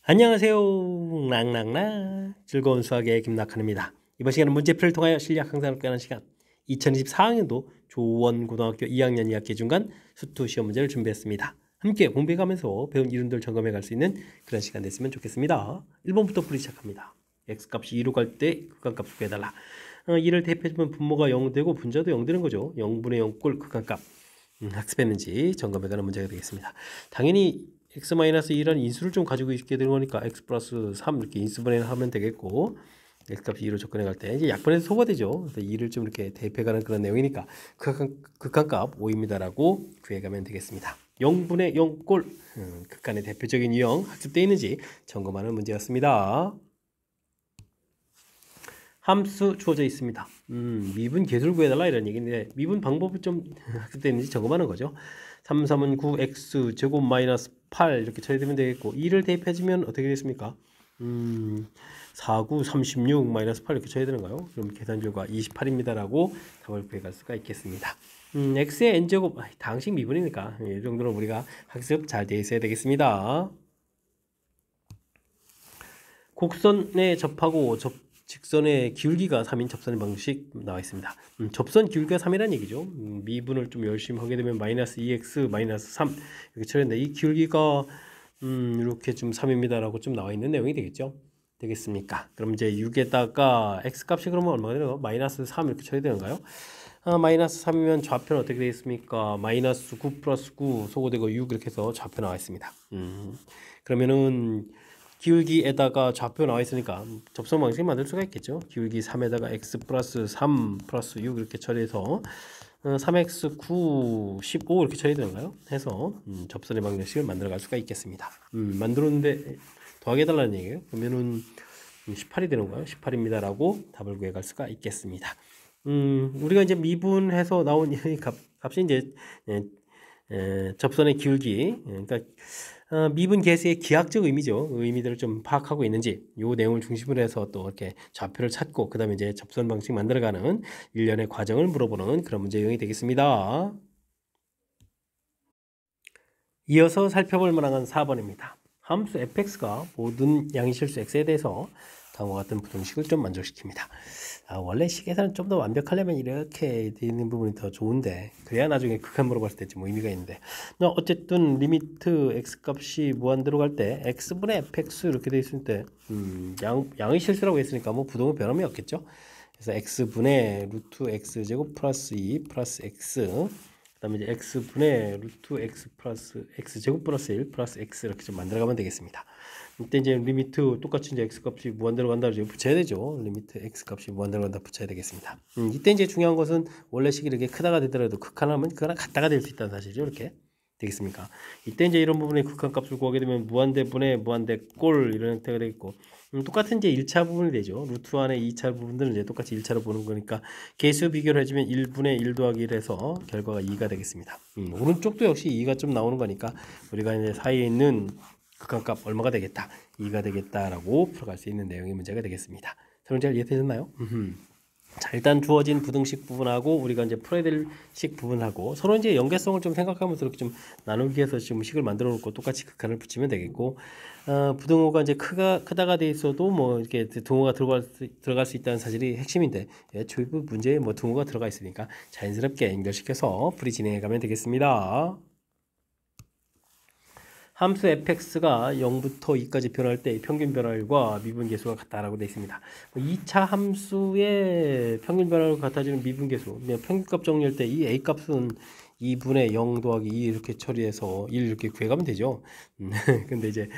안녕하세요. 랑랑랑 즐거운 수학의 김낙한입니다. 이번 시간은 문제풀이를 통하여 실력 향상을 꾀하는 시간 2024학년도 조원고등학교 2학년 2학기 중간 수투 시험 문제를 준비했습니다. 함께 공부해가면서 배운 이론들 점검해 갈 수 있는 그런 시간 됐으면 좋겠습니다. 1번부터 풀이 시작합니다. x값이 2로 갈 때 극한값 구해달라. 2를 대입해주면 분모가 0 되고 분자도 0 되는 거죠. 0분의 0 꼴 극한값 학습했는지 점검해가는 문제가 되겠습니다. 당연히 x-2라는 인수를 좀 가지고 있게 되는 거니까 x 플러스 3 이렇게 인수분해를 하면 되겠고, x값이 2로 접근해 갈 때 이제 약분해서 소거되죠. 그래서 2를 좀 이렇게 대입해가는 그런 내용이니까 극한값 5입니다라고 구해가면 되겠습니다. 0분의 0꼴 극한의 대표적인 유형 학습되어 있는지 점검하는 문제였습니다. 함수 주어져 있습니다. 미분 계수를 구해달라 이런 얘기인데 미분 방법을 좀 학습되어 있는지 점검하는 거죠. 3, 3은 9, x 제곱 마이너스 8 이렇게 처리되면 되겠고 2를 대입해주면 어떻게 되겠습니까? 4, 9, 36 마이너스 8 이렇게 쳐야 되는가요? 그럼 계산 결과 28입니다라고 답을 구해갈 수가 있겠습니다. x의 n제곱 당식 미분이니까 이 정도는 우리가 학습 잘 되어 있어야 되겠습니다. 곡선에 접하고 직선의 기울기가 3인 접선의 방식 나와 있습니다. 접선 기울기가 3이라는 얘기죠. 미분을 좀 열심히 하게 되면 마이너스 2x 마이너스 3 이렇게 처리했는데 이 기울기가 이렇게 좀 3입니다라고 좀 나와 있는 내용이 되겠습니까? 그럼 이제 6에다가 x값이 그러면 얼마가 되나요? 마이너스 3 이렇게 처리되는가요? 마이너스 3이면 좌표는 어떻게 되겠습니까? 마이너스 9 플러스 9 소거되고 6 이렇게 해서 좌표 나와 있습니다. 그러면은 기울기에다가 좌표 나와 있으니까 접선 방식 만들 수가 있겠죠. 기울기 3에다가 x 플러스 3 플러스 6 이렇게 처리해서 3x 9 15 이렇게 처리되는가요? 해서 접선의 방정식을 만들어 갈 수가 있겠습니다. 만들었는데 더하게해달라는 얘기예요. 그러면은 18이 되는가요? 18입니다 라고 답을 구해갈 수가 있겠습니다. 우리가 이제 미분해서 나온 값이 이제 접선의 기울기, 그러니까 미분 계수의 기하학적 의미죠. 의미들을 좀 파악하고 있는지 이 내용을 중심으로 해서 또 이렇게 좌표를 찾고 그 다음에 이제 접선 방식 만들어가는 일련의 과정을 물어보는 그런 문제 유형이 되겠습니다. 이어서 살펴볼 만한 4번입니다. 함수 fx가 모든 양의실수 x에 대해서 다음과 같은 부등식을 좀 만족시킵니다. 원래 식에서는 좀 더 완벽하려면 이렇게 되어 있는 부분이 더 좋은데 그래야 나중에 극한 물어봤을 때 좀 의미가 있는데 어쨌든 리미트 x값이 무한대로 갈 때 x분의 fx 이렇게 되어 있을 때 양의실수라고 했으니까 뭐 부동의 변함이 없겠죠. 그래서 x분의 루트 x제곱 플러스 2 플러스 x 그 다음에 이제 x분의 루트 x 플러스 x제곱 플러스 1 플러스 x 이렇게 좀 만들어가면 되겠습니다. 이때 이제 리미트 똑같이 이제 x값이 무한대로 간다 이제 붙여야 되죠. 리미트 x값이 무한대로 간다 붙여야 되겠습니다. 이때 이제 중요한 것은 원래 식이 이렇게 크다가 되더라도 극한하면 그거랑 같다가 될 수 있다는 사실이죠. 이렇게 되겠습니까? 이때 이제 이런 부분에 극한값을 구하게 되면 무한대분의 무한대 꼴 이런 형태가 되겠고 똑같은 이제 1차 부분이 되죠. 루트 안에 2차 부분들은 이제 똑같이 1차로 보는 거니까 개수 비교를 해주면 1분의 1 더하기 1 해서 결과가 2가 되겠습니다. 오른쪽도 역시 2가 좀 나오는 거니까 우리가 이제 사이에 있는 극한값 얼마가 되겠다 2가 되겠다라고 풀어갈 수 있는 내용의 문제가 되겠습니다. 설명 잘 이해되셨나요? 자, 일단 주어진 부등식 부분하고 우리가 이제 풀어야 될 식 부분하고 서로 이제 연계성을 좀 생각하면서 이렇게 좀 나누기 위해서 지금 식을 만들어 놓고 똑같이 극한을 붙이면 되겠고 부등호가 이제 크다가 돼 있어도 뭐 이렇게 등호가 들어갈 수 있다는 사실이 핵심인데 초입부 문제에 뭐 등호가 들어가 있으니까 자연스럽게 연결시켜서 풀이 진행해 가면 되겠습니다. 함수 fx가 0부터 2까지 변할 때 평균 변화율과 미분 계수가 같다라고 되어 있습니다. 2차 함수의 평균 변화율과 같아지는 미분 계수, 평균값 정리할 때 이 a값은 2분의 0 더하기 2 이렇게 처리해서 1 이렇게 구해가면 되죠. 근데 이제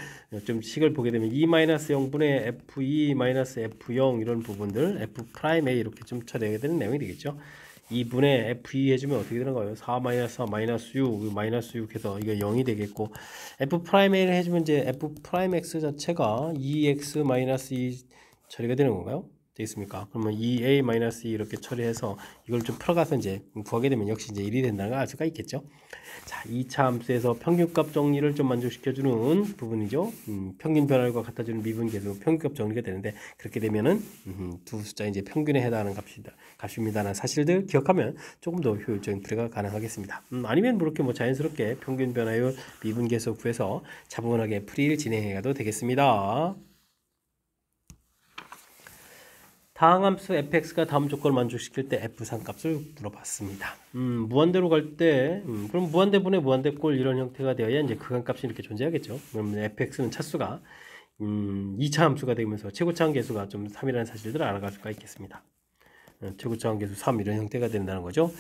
좀 식을 보게 되면 2-0분의 f2-f0 이런 부분들 f'A 이렇게 좀 처리해야 되는 내용이 되겠죠. 2분의 f2 해주면 어떻게 되는 거예요? 4 4 6 마이너스 6 해서 이거 0이 되겠고 f'A를 해주면 이제 f'x 자체가 2x 마이너스 2 처리가 되는 건가요? 되겠습니까? 그러면 2a-2 이렇게 처리해서 이걸 좀 풀어가서 이제 구하게 되면 역시 이제 1이 된다는 걸 알 수가 있겠죠. 자, 2차 함수에서 평균값 정리를 좀 만족시켜주는 부분이죠. 평균 변화율과 같아주는 미분계수 평균값 정리가 되는데, 그렇게 되면은 두 숫자 이제 평균에 해당하는 값입니다라는 사실들 기억하면 조금 더 효율적인 풀이가 가능하겠습니다. 아니면 그렇게 뭐 자연스럽게 평균 변화율 미분계수 구해서 차분하게 풀이를 진행해가도 되겠습니다. 다항함수 fx가 다음 조건을 만족시킬 때 f3 값을 물어봤습니다. 무한대로 갈 때, 그럼 무한대분의 무한대꼴 이런 형태가 되어야 이제 극한값이 이렇게 존재하겠죠. 그러면 fx는 차수가 2차 함수가 되면서 최고차항 계수가 좀 3이라는 사실들을 알아갈 수가 있겠습니다. 최고차항 계수 3 이런 형태가 된다는 거죠.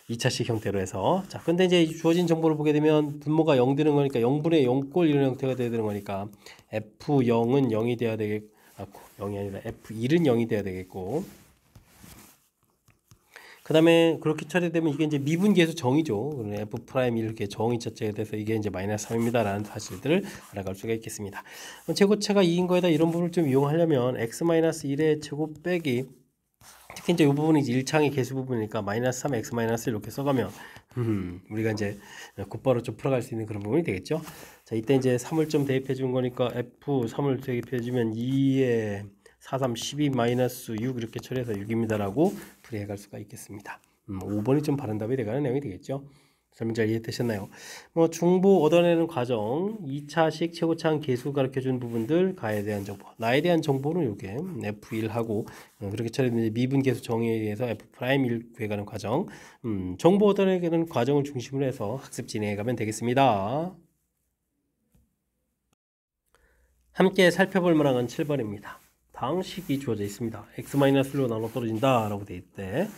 2차식 형태로 해서. 자, 근데 이제 주어진 정보를 보게 되면 분모가 0 되는 거니까 0분의 0꼴 이런 형태가 돼야 되는 거니까 f0은 0이 돼야 되겠고, 0이 아니라 f1은 0이 돼야 되겠고, 그 다음에 그렇게 처리되면 이게 이제 미분계수 정이죠. f'1 이렇게 정이 자체가 돼서 이게 이제 마이너스 3입니다 라는 사실들을 알아갈 수가 있겠습니다. 최고차가 2인 거에다 이런 부분을 좀 이용하려면 x-1의 제곱 빼기, 특히 이제 이 부분이 이제 1창의 계수 부분이니까 마이너스 3 x-1 이렇게 써가면 우리가 이제 곧바로 좀 풀어갈 수 있는 그런 부분이 되겠죠. 자, 이때 이제 3을 좀 대입해 준 거니까 f3을 대입해 주면 2에 4, 3, 12 마이너스 6 이렇게 처리해서 6입니다 라고 풀이해 갈 수가 있겠습니다. 5번이 좀 바른 답이 돼가는 내용이 되겠죠. 설명 잘 이해되셨나요? 뭐 중보 얻어내는 과정, 2차식 최고차항 계수 가르쳐준 부분들, 가에 대한 정보, 나에 대한 정보는 요게 F1하고 그렇게 처리된 미분계수 정의에 의해서 F'1 구해가는 과정, 정보 얻어내는 과정을 중심으로 해서 학습 진행해가면 되겠습니다. 함께 살펴볼 만한 7번입니다. 다항식이 주어져 있습니다. x-로 나눠 떨어진다 라고 되어 있대.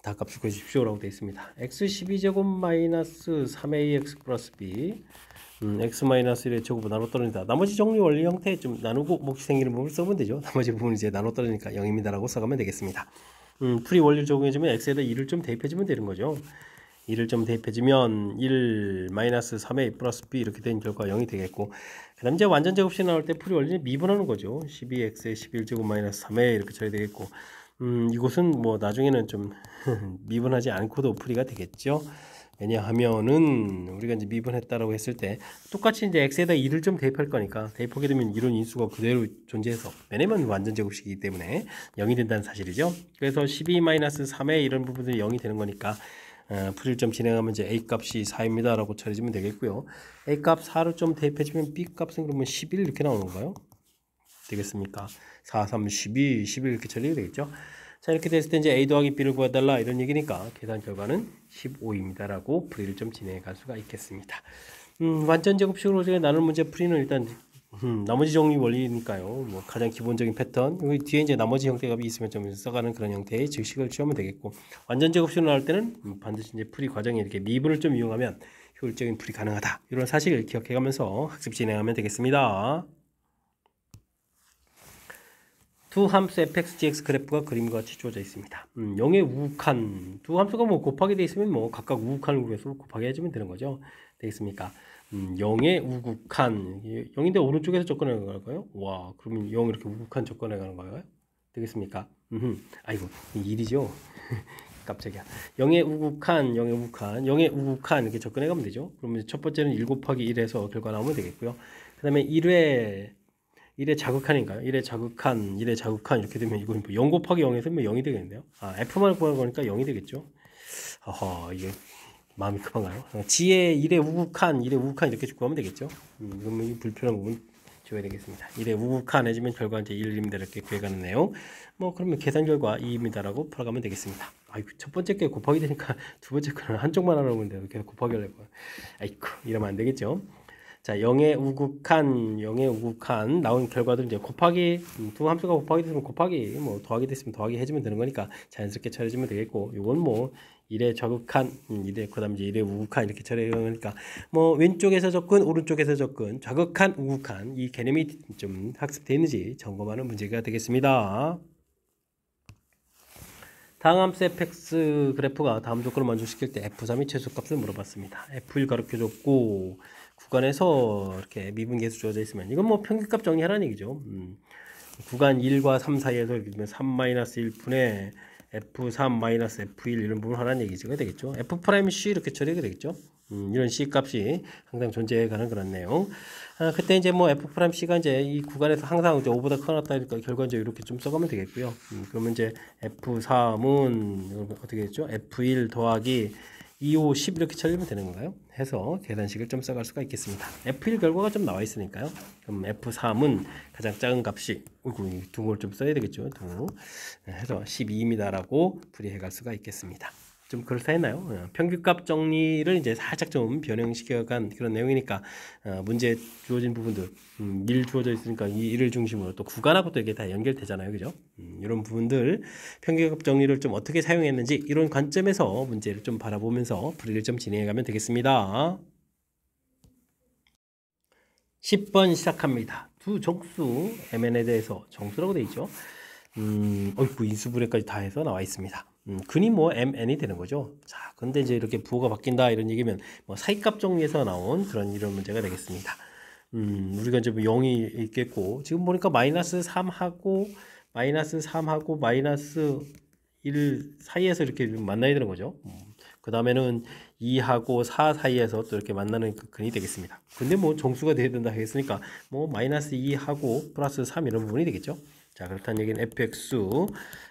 다 값을 구해주십시오 라고 되어 있습니다. x 12제곱 마이너스 3ax 플러스 b x-1의 제곱을 나눠 떨어진다. 나머지 정리 원리 형태 좀 나누고 몫이 생기는 부분을 써보면 되죠. 나머지 부분은 이제 나눠 떨어지니까 0입니다 라고 써가면 되겠습니다. 풀이 원리를 적용해주면 x에다 2를 좀 대입해주면 되는 거죠. 2를 좀 대입해주면 1 마이너스 3a 플러스 b 이렇게 된 결과 0이 되겠고, 그 다음 이제 완전 제곱식 나올 때 풀이 원리는 미분하는 거죠. 12x에 11제곱 마이너스 3a 이렇게 처리되겠고, 이곳은 뭐 나중에는 좀 미분하지 않고도 풀이가 되겠죠. 왜냐하면은 우리가 이제 미분했다라고 했을 때 똑같이 이제 x에다 2를 좀 대입할 거니까 대입하게 되면 이론 인수가 그대로 존재해서, 왜냐면 완전 제곱식이기 때문에 0이 된다는 사실이죠. 그래서 12-3에 이런 부분들이 0이 되는 거니까 풀이를 좀 진행하면 이제 a 값이 4입니다 라고 처리해주면 되겠고요. a 값 4를 좀 대입해주면 b 값은 그러면 11 이렇게 나오는 건가요? 되겠습니까? 4, 3, 12, 11 이렇게 처리가 되겠죠. 자, 이렇게 됐을 때 이제 a 더하기 b를 구해달라 이런 얘기니까 계산 결과는 15입니다 라고 풀이를 좀 진행해 갈 수가 있겠습니다. 완전 제곱식으로 나눌 문제 풀이는 일단 나머지 정리 원리니까요. 뭐 가장 기본적인 패턴, 여기 뒤에 이제 나머지 형태값이 있으면 좀 써가는 그런 형태의 즉식을 취하면 되겠고, 완전 제곱식으로 나올 때는 반드시 이제 풀이 과정에 이렇게 미분을 좀 이용하면 효율적인 풀이 가능하다. 이런 사실을 기억해가면서 학습 진행하면 되겠습니다. 두 함수 fx, gx 그래프가 그림과 같이 주어져 있습니다. 0의 우극한, 두 함수가 뭐 곱하기 돼 있으면 뭐 각각 우극한을 구해서 곱하기 해주면 되는 거죠. 되겠습니까? 0의 우극한, 0인데 오른쪽에서 접근해 가는 거예요? 와, 그러면 0 이렇게 우극한 접근해 가는 거예요? 되겠습니까? 아이고, 1이죠. 깜짝이야. 0의 우극한, 0의 우극한, 0의 우극한 이렇게 접근해 가면 되죠. 그러면 첫 번째는 1 곱하기 1에서 결과 나오면 되겠고요. 그 다음에 1의 자극한인가요? 1의 자극한, 1의 자극한 이렇게 되면 이건 0 곱하기 0에서 0이 되겠네요. F만 구하는 거니까 0이 되겠죠. 어허, 이게 마음이 급한가요? G의 1의 우극한, 1의 우극한 이렇게 구하면 되겠죠. 그러면 이 불필요한 부분 줘야 되겠습니다. 1의 우극한 해주면 결과 이제 1입니다 이렇게 구해가는 내용. 뭐 그러면 계산 결과 2입니다라고 풀어가면 되겠습니다. 아이고, 첫 번째 게 곱하기 되니까 두 번째 거는 한쪽만 하는 건데 계속 곱하기 하려고. 아이고, 이러면 안 되겠죠. 자, 0의 우극한 나온 결과들 이제 곱하기, 두 함수가 곱하기 됐으면 곱하기, 뭐 더하기 됐으면 더하기 해주면 되는 거니까 자연스럽게 처리해주면 되겠고, 요건 뭐 1의 자극한, 1의 그다음 이제 1의 우극한 이렇게 처리하니까 뭐 왼쪽에서 접근, 오른쪽에서 접근, 자극한, 우극한 이 개념이 좀 학습되어 있는지 점검하는 문제가 되겠습니다. 다항함수 fx 그래프가 다음 조건을 만족시킬 때 f3이 최소값을 물어봤습니다. f1 가르쳐줬고, 구간에서 이렇게 미분계수 주어져 있으면 이건 뭐 평균값 정리하라는 얘기죠. 구간 1과 3 사이에서 3-1분의 F3-F1 이런 부분을 하라는 얘기가 되겠죠. F'C 이렇게 처리가 되겠죠. 이런 C 값이 항상 존재해가는 그런 내용. 그때 이제 뭐 F'C가 이제 이 구간에서 항상 이제 5보다 크거나 같다니까 결과적으로 이렇게 좀 써가면 되겠고요. 그러면 이제 F3은 어떻게 됐죠? F1 더하기 2, 5, 10 이렇게 처리하면 되는 건가요? 해서 계산식을 좀 써갈 수가 있겠습니다. F1 결과가 좀 나와 있으니까요. 그럼 F3은 가장 작은 값이, 두 걸 좀 써야 되겠죠. 해서 12입니다라고 풀이해 갈 수가 있겠습니다. 좀 그렇다했나요? 평균값 정리를 이제 살짝 좀 변형시켜간 그런 내용이니까 문제 주어진 부분들 1 주어져 있으니까 이 1을 중심으로 또 구간하고 또 이게 다 연결되잖아요, 그죠? 이런 부분들 평균값 정리를 좀 어떻게 사용했는지 이런 관점에서 문제를 좀 바라보면서 풀이를 좀 진행해가면 되겠습니다. 10번 시작합니다. 두 정수 mn에 대해서 정수라고 되어 있죠. 인수분해까지 다 해서 나와 있습니다. 근이 뭐 mn이 되는 거죠. 자, 근데 이제 이렇게 부호가 바뀐다 이런 얘기면 뭐 사이값 정리에서 나온 그런 이런 문제가 되겠습니다. 우리가 이제 뭐 0이 있겠고 지금 보니까 -3하고 마이너스 1 사이에서 이렇게 만나야 되는 거죠. 그 다음에는 2하고 4 사이에서 또 이렇게 만나는 그 근이 되겠습니다. 근데 뭐 정수가 돼야 된다 하겠으니까 뭐 -2하고 +3 이런 부분이 되겠죠. 자, 그렇다는 얘기는 fx,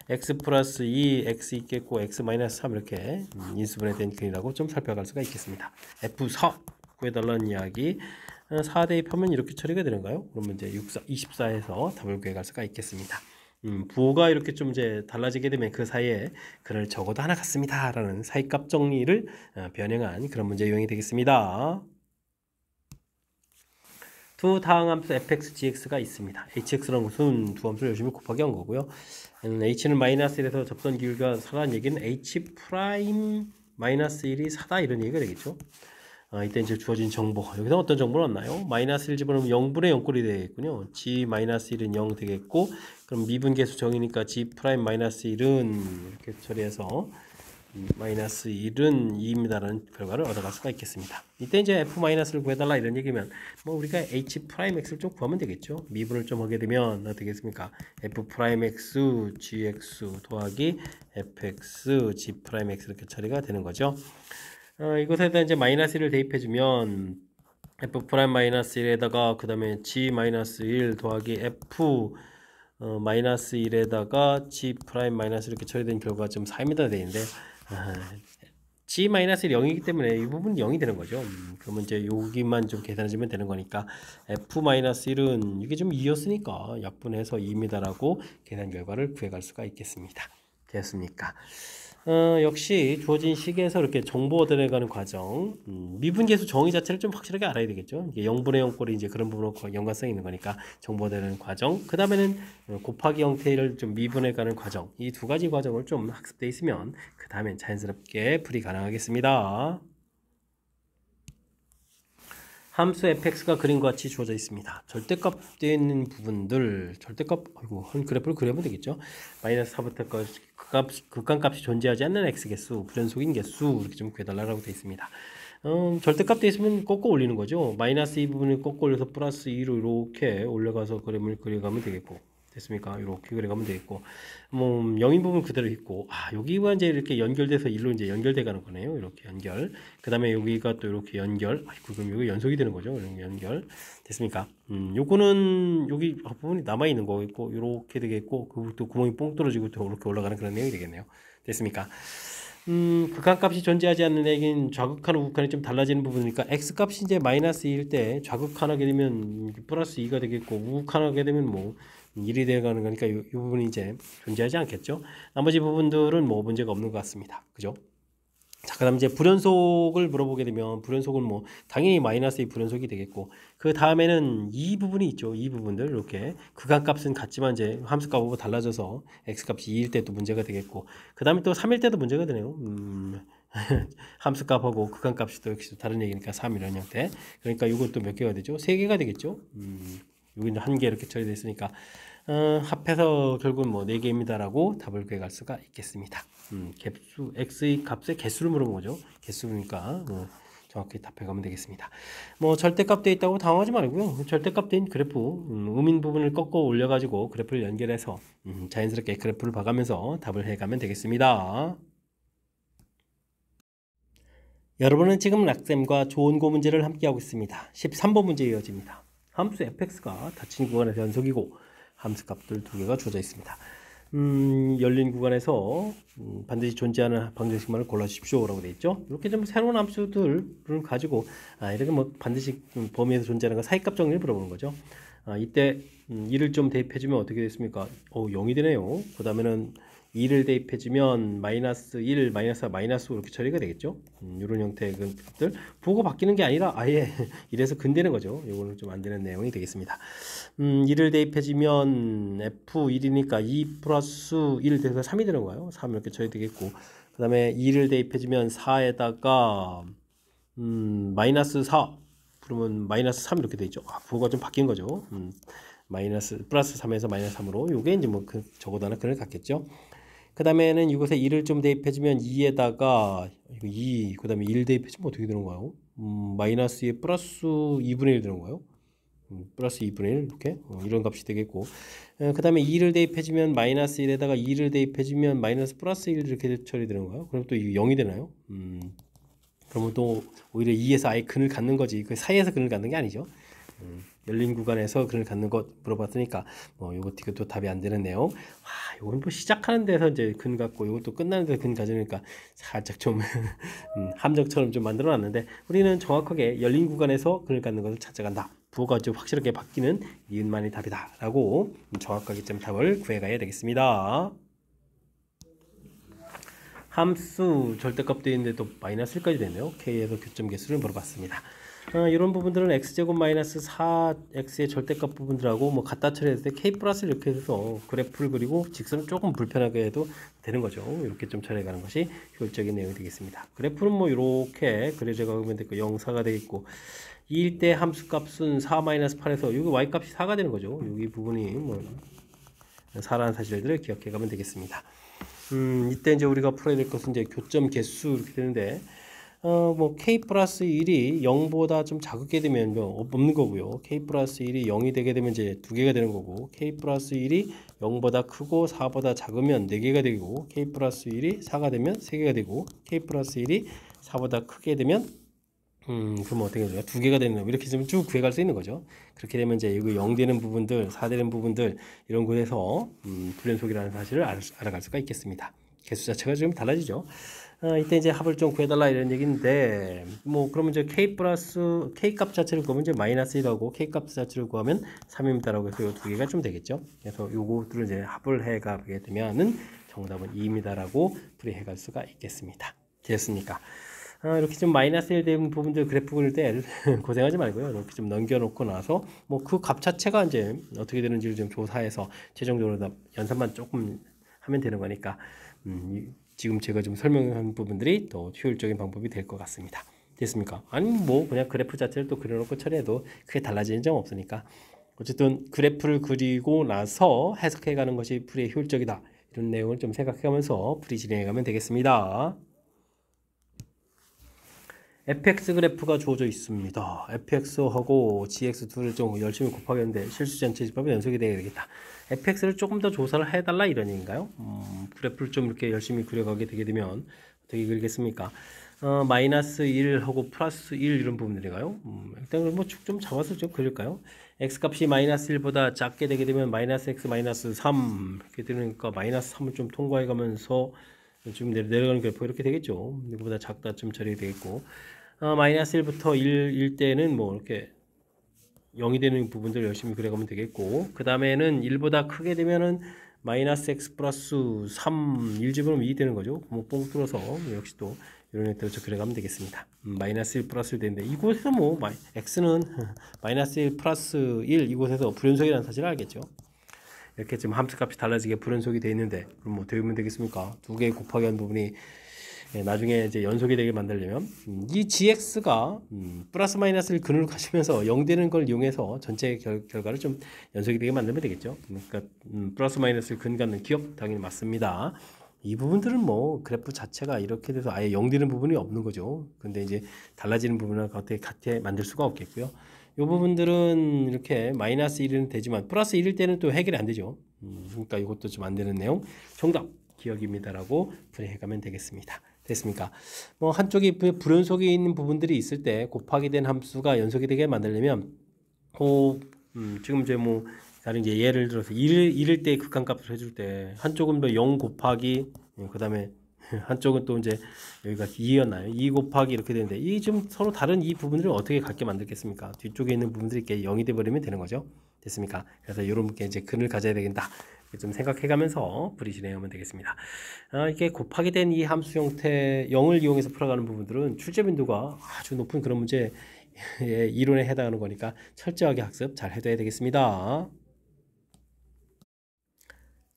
x 플러스 2, x 있겠고 x 마이너스 3 이렇게 인수분해된 근이라고 좀 살펴갈 수가 있겠습니다. f4 구해달라는 이야기. 4 대입하면 이렇게 처리가 되는가요? 그러면 이제 24에서 답을 구해갈 수가 있겠습니다. 부호가 이렇게 좀 이제 달라지게 되면 그 사이에 그를 적어도 하나 같습니다 라는 사이값 정리를 변형한 그런 문제 유형이 되겠습니다. 두 다항함수 fx, gx가 있습니다. hx라는 것은 두 함수를 열심히 곱하기 한 거고요. h는 -1에서 접선 기울기가 4라는 얘기는 h 프라임 -1이 4다 이런 얘기가 되겠죠. 이때 이제 주어진 정보, 여기서 어떤 정보를 얻나요? -1 집어넣으면 0분의 0꼴이 되겠군요. g-1은 0 되겠고, 그럼 미분계수 정이니까 g'-1은 이렇게 처리해서 -1은 2입니다라는 결과를 얻어갈 수가 있겠습니다. 이때 이제 f-를 구해달라 이런 얘기면 뭐 우리가 h'x를 좀 구하면 되겠죠. 미분을 좀 하게 되면 어떻게 되겠습니까? f'x, gx 더하기 fx, g'x 이렇게 처리가 되는 거죠. 이것에다 이제 -1을 대입해주면 f'-1에다가 그 다음에 g-1 더하기 f -1에다가 g' 이렇게 처리된 결과가 좀 4입니다 되는데 g-1이 0이기 때문에 이 부분 0이 되는 거죠. 그러면 이제 여기만 좀 계산해주면 되는 거니까 f-1은 이게 좀 2였으니까 약분해서 2입니다라고 계산 결과를 구해갈 수가 있겠습니다. 되었습니까? 역시 주어진 식에서 이렇게 정보 얻어내가는 과정, 미분계수 정의 자체를 좀 확실하게 알아야 되겠죠. 이게 0분의 0꼴이 이제 그런 부분으로 연관성이 있는 거니까 정보 얻어내는 과정, 그 다음에는 곱하기 형태를 좀 미분해가는 과정, 이 두 가지 과정을 좀 학습돼 있으면 그 다음엔 자연스럽게 풀이 가능하겠습니다. 함수 fx가 그림과 같이 주어져 있습니다. 절대값 되어 있는 부분들, 절대값, 한 그래프를 그려보면 되겠죠. -4부터 극한값이 존재하지 않는 x개수, 불연속인 개수 이렇게 좀 구해달라고 되어 있습니다. 절대값 되어 있으면 꺾어 올리는 거죠. -2 부분을 꺾어 올려서 +2로 이렇게 올려가서 그림을 그려가면 되겠고. 됐습니까? 이렇게 그려가면 되겠고, 뭐 0인 부분 그대로 있고, 여기와 이제 이렇게 연결돼서 일로 이제 연결돼 가는 거네요. 이렇게 연결. 그 다음에 여기가 또 이렇게 연결. 그럼 여기 연속이 되는 거죠. 이렇게 연결. 됐습니까? 요거는 여기 부분이 남아 있는 거겠고, 이렇게 되겠고, 그것도 구멍이 뽕 떨어지고 또 이렇게 올라가는 그런 내용이 되겠네요. 됐습니까? 극한값이 존재하지 않는 얘기는 좌극한 우극한이 좀 달라지는 부분이니까 x값이 이제 -2일 때 좌극한하게 되면 +2가 되겠고 우극한하게 되면 뭐 1이 되어가는 거니까 이 부분이 이제 존재하지 않겠죠. 나머지 부분들은 뭐 문제가 없는 것 같습니다. 그죠? 자, 그 다음 이제 불연속을 물어보게 되면 불연속은 뭐 당연히 -2 불연속이 되겠고 그 다음에는 이 부분이 있죠. 이 부분들 이렇게 극한값은 같지만 이제 함수값하고 달라져서 x값이 2일 때도 문제가 되겠고 그 다음에 또 3일 때도 문제가 되네요. 함수값하고 극한값이 또 역시 다른 얘기니까 3 이런 형태. 그러니까 이것도 몇 개가 되죠? 3개가 되겠죠. 여기는 1개 이렇게 처리되어 있으니까 합해서 결국은 뭐 4개입니다라고 답을 구해갈 수가 있겠습니다. 갭수 x의 값의 개수를 물어본 거죠. 개수니까 정확히 답해가면 되겠습니다. 뭐 절대값 돼 있다고 당황하지 말고요. 절대값 된 그래프 음인 부분을 꺾어 올려가지고 그래프를 연결해서 자연스럽게 그래프를 봐가면서 답을 해가면 되겠습니다. 여러분은 지금 락쌤과 좋은고 문제를 함께하고 있습니다. 13번 문제 이어집니다. 함수 fx가 닫힌 구간에서 연속이고 함수값들 두 개가 주어져 있습니다. 열린 구간에서 반드시 존재하는 방정식만을 골라주십시오 라고 되어 있죠. 이렇게 좀 새로운 함수들을 가지고 이렇게 뭐 반드시 범위에서 존재하는 거 사이값 정리를 물어보는 거죠. 이때 2를 좀 대입해주면 어떻게 됐습니까? 0이 되네요. 그 다음에는 2를 대입해주면 마이너스 1, 마이너스 4, 마이너스 5 이렇게 처리가 되겠죠. 이런 형태의 것들 부호가 바뀌는 게 아니라 아예 1에서 근되는 거죠. 이거는 좀 안 되는 내용이 되겠습니다. 2를 대입해주면 F1이니까 2 플러스 1 돼서 3이 되는 거예요. 3 이렇게 처리 되겠고, 그 다음에 2를 대입해주면 4에다가 마이너스 4 그러면 마이너스 3 이렇게 되죠. 부호가 좀 바뀐 거죠. 마이너스 플러스 3에서 마이너스 3으로 요게 이제 뭐 적어도 하나 그걸 갖겠죠. 그 다음에는 이곳에 2를 좀 대입해주면 2에다가 2, 그 다음에 1 대입해주면 어떻게 되는 거예요? 마이너스 2에 플러스 2분의 1 되는 거예요. 플러스 2분의 1 이렇게 이런 값이 되겠고, 그 다음에 2를 대입해주면 마이너스 1에다가 2를 대입해주면 마이너스 플러스 1 이렇게 처리되는 거예요. 그럼 또 이게 0이 되나요? 그러면 또 오히려 2에서 아예 근을 갖는 거지 그 사이에서 근을 갖는 게 아니죠. 열린 구간에서 근을 갖는 것 물어봤으니까 이것도 답이 안 되는 내용. 이건 뭐 시작하는 데서 이제 근 갖고 이것도 끝나는 데서 근 가져니까 살짝 좀 함정처럼 좀 만들어 놨는데, 우리는 정확하게 열린 구간에서 근을 갖는 것을 찾아간다. 부호가 좀 확실하게 바뀌는 이은만이 답이다 라고 정확하게 좀 답을 구해가야 되겠습니다. 함수 절대값 되어 있는데 또 마이너스 1까지 되네요. k에서 교점 개수를 물어봤습니다. 이런 부분들은 x제곱 마이너스 4x의 절대값 부분들하고 뭐 갖다 처리했을 때 k 플러스 이렇게 해서 그래프를 그리고 직선을 조금 불편하게 해도 되는 거죠. 이렇게 좀 처리해가는 것이 효율적인 내용이 되겠습니다. 그래프는 뭐 이렇게 그려져 가면 되고 0, 4가 되겠고, 2일 때 함수값은 4-8에서 여기 y값이 4가 되는 거죠. 여기 부분이 뭐 4라는 사실들을 기억해 가면 되겠습니다. 이때 이제 우리가 풀어야 될 것은 이제 교점 개수 이렇게 되는데, 뭐 k 플러스 1이 0보다 좀 작게 되면 없는 거고요. k 플러스 1이 0이 되게 되면 이제 2개가 되는 거고, k 플러스 1이 0보다 크고 4보다 작으면 4개가 되고, k 플러스 1이 4가 되면 3개가 되고, k 플러스 1이 4보다 크게 되면 그럼 어떻게 되죠? 2개가 되는 거 이렇게 좀 쭉 구해갈 수 있는 거죠. 그렇게 되면 이제 이거 0 되는 부분들, 4 되는 부분들 이런 곳에서 불연속이라는 사실을 알아갈 수가 있겠습니다. 개수 자체가 좀 달라지죠. 이때 이제 합을 좀 구해달라 이런 얘기인데, 뭐 그러면 이제 k 플러스 k 값 자체를 구하면 이제 마이너스 1하고 k 값 자체를 구하면 3입니다라고 해서 이 두 개가 좀 되겠죠. 그래서 요거들을 이제 합을 해가게 되면은 정답은 2입니다라고 풀이해갈 수가 있겠습니다. 됐습니까? 이렇게 좀 마이너스 1 된 부분들 그래프 그릴 때 고생하지 말고요. 이렇게 좀 넘겨놓고 나서 뭐 그 값 자체가 이제 어떻게 되는지를 좀 조사해서 최종적으로 연산만 조금 하면 되는 거니까 지금 제가 좀 설명한 부분들이 더 효율적인 방법이 될 것 같습니다. 됐습니까? 아니 뭐 그냥 그래프 자체를 또 그려놓고 처리해도 크게 달라지는 점 없으니까, 어쨌든 그래프를 그리고 나서 해석해 가는 것이 풀이의 효율적이다, 이런 내용을 좀 생각해 가면서 풀이 진행해 가면 되겠습니다. fx 그래프가 주어져 있습니다. fx하고 gx 둘을 좀 열심히 곱하겠는데 실수전체 집합이 연속이 되어야 되겠다. fx를 조금 더 조사를 해달라 이런 얘기인가요? 그래프를 좀 이렇게 열심히 그려가게 되게 되면 어떻게 그리겠습니까? 마이너스 1하고 플러스 1 이런 부분들인가요? 일단 뭐 축 좀 잡아서 좀 그릴까요? x값이 마이너스 1보다 작게 되게 되면 마이너스 x 마이너스 3 이렇게 되니까 마이너스 3을 좀 통과해 가면서 좀 내려가는 그래프 이렇게 되겠죠. 이거보다 작다 좀 처리 되겠고, 마이너스 1부터 1일 때는 뭐 이렇게 0이 되는 부분들 열심히 그려가면 되겠고, 그 다음에는 1보다 크게 되면은 마이너스 x 플러스 3 1 집어넣으면 2 되는 거죠. 뭐 뽕 뚫어서 역시 또 이런 형태로 그려가면 되겠습니다. 마이너스 1 플러스 1 되는데 이곳에서 뭐 x는 마이너스 1 플러스 1 이곳에서 불연속이라는 사실을 알겠죠. 이렇게 지금 함수값이 달라지게 불연속이 되어 있는데 그럼 뭐 어떻게 하면 되겠습니까? 두 개 곱하기 한 부분이 나중에 이제 연속이 되게 만들려면 이 gx가 플러스 마이너스를 근으로 가시면서 0 되는 걸 이용해서 전체 결과를 좀 연속이 되게 만들면 되겠죠. 그러니까 플러스 마이너스를 근 갖는 기억 당연히 맞습니다. 이 부분들은 뭐 그래프 자체가 이렇게 돼서 아예 0 되는 부분이 없는 거죠. 근데 이제 달라지는 부분을 어떻게 같이 만들 수가 없겠고요. 이 부분들은 이렇게 마이너스 1은 되지만 플러스 1일 때는 또 해결이 안 되죠. 그러니까 이것도 좀 안 되는 내용. 정답 기억입니다라고 풀이해가면 되겠습니다. 됐습니까? 뭐 한쪽이 불연속이 있는 부분들이 있을 때 곱하기 된 함수가 연속이 되게 만들려면 지금 이제 뭐 다른 이제 예를 들어서 1일 때 극한값을 해줄 때 한쪽은 뭐 0 곱하기 그 다음에 한쪽은 또 이제 여기가 2였나요? 2 곱하기 이렇게 되는데 이 좀 서로 다른 이 부분들을 어떻게 같게 만들겠습니까? 뒤쪽에 있는 부분들이 이렇게 0이 돼버리면 되는 거죠. 됐습니까? 그래서 이런 게 이제 근을 가져야 되겠다. 좀 생각해가면서 풀이 진행하면 되겠습니다. 이게 곱하기 된 이 함수 형태 0을 이용해서 풀어가는 부분들은 출제 빈도가 아주 높은 그런 문제 이론에 해당하는 거니까 철저하게 학습 잘 해둬야 되겠습니다.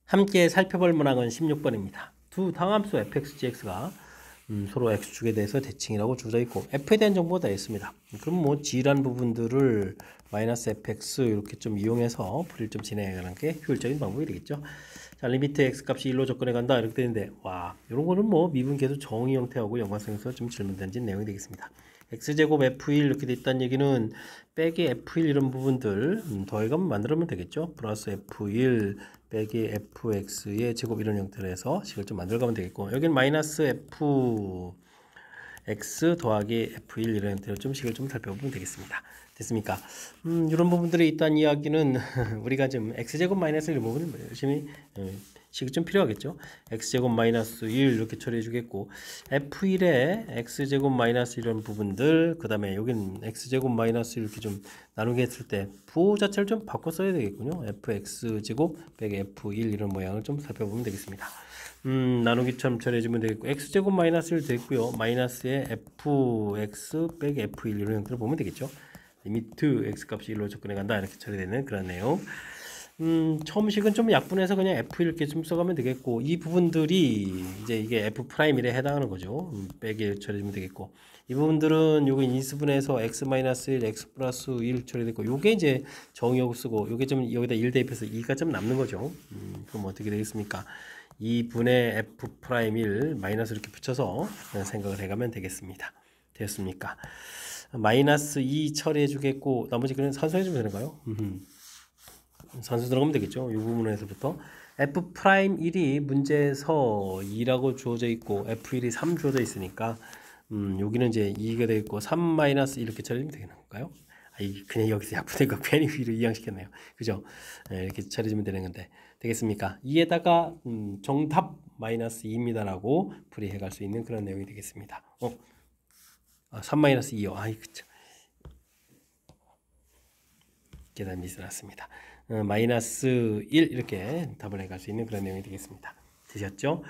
함께 살펴볼 문항은 16번입니다. 두 당함수 fx, gx가 서로 x축에 대해서 대칭이라고 주어져 있고 f에 대한 정보가 다 있습니다. 그럼 뭐 g란 부분들을 마이너스 fx 이렇게 좀 이용해서 풀이를 좀 진행하는 게 효율적인 방법이 되겠죠. 자, 리미트 x 값이 1로 접근해 간다 이렇게 되는데 와 이런 거는 뭐 미분 계수 정의 형태하고 연관성에서 좀 질문 던진 내용이 되겠습니다. x제곱 f1 이렇게 돼 있다는 얘기는 빼기 f1 이런 부분들 더해가면 만들면 되겠죠. 플러스 f1 빼기 fx의 제곱 이런 형태로 해서 식을 좀 만들어가면 되겠고 여기는 마이너스 fx 더하기 f1 이런 형태로 좀 식을 좀 살펴보면 되겠습니다. 됐습니까? 이런 부분들이 있다는 이야기는 우리가 지금 x제곱 마이너스 이런 부분을 열심히 식이 좀 필요하겠죠. x제곱 마이너스 1 이렇게 처리해 주겠고 f1에 x제곱 마이너스 이런 부분들 그 다음에 여기는 x제곱 마이너스 이렇게 좀 나누게 했을 때 부호 자체를 좀 바꿔 써야 되겠군요. fx제곱 빼기 f1 이런 모양을 좀 살펴보면 되겠습니다. 나누기처럼 처리해주면 되겠고 x제곱 마이너스 1 됐고요. 마이너스에 fx 빼기 f1 이런 형태로 보면 되겠죠. 리미트 x값이 1로 접근해 간다 이렇게 처리되는 그런 내용. 처음 식은 좀 약분해서 그냥 f 이렇게 좀 써가면 되겠고 이 부분들이 이제 이게 f'1에 해당하는 거죠. 빼기 처리해주면 되겠고 이 부분들은 요게 인수분해서 x-1 x 플러스 1 처리됐고 요게 이제 정의역 쓰고 요게 좀 여기다 1 대입해서 2가 좀 남는 거죠. 그럼 어떻게 되겠습니까? 2분의 f'1 마이너스 이렇게 붙여서 생각을 해가면 되겠습니다. 되었습니까? 마이너스 2 처리해 주겠고 나머지 그냥 산수해 주면 되는가요? 산수 들어가면 되겠죠. 이 부분에서부터 f'1이 문제에서 2라고 주어져 있고 f1이 3 주어져 있으니까 여기는 이제 2가 되겠고 3 마이너스 이렇게 처리하면 되는 건가요? 그냥 여기서 약분된 거 괜히 위로 이양시켰네요. 그죠? 이렇게 처리하면 되는 건데 되겠습니까? 2에다가 정답 마이너스 2입니다라고 풀이해 갈 수 있는 그런 내용이 되겠습니다. 3 마이너스 2요. 그쵸. 계산 미스 났습니다. 마이너스 1 이렇게 답을 해갈 수 있는 그런 내용이 되겠습니다. 되셨죠?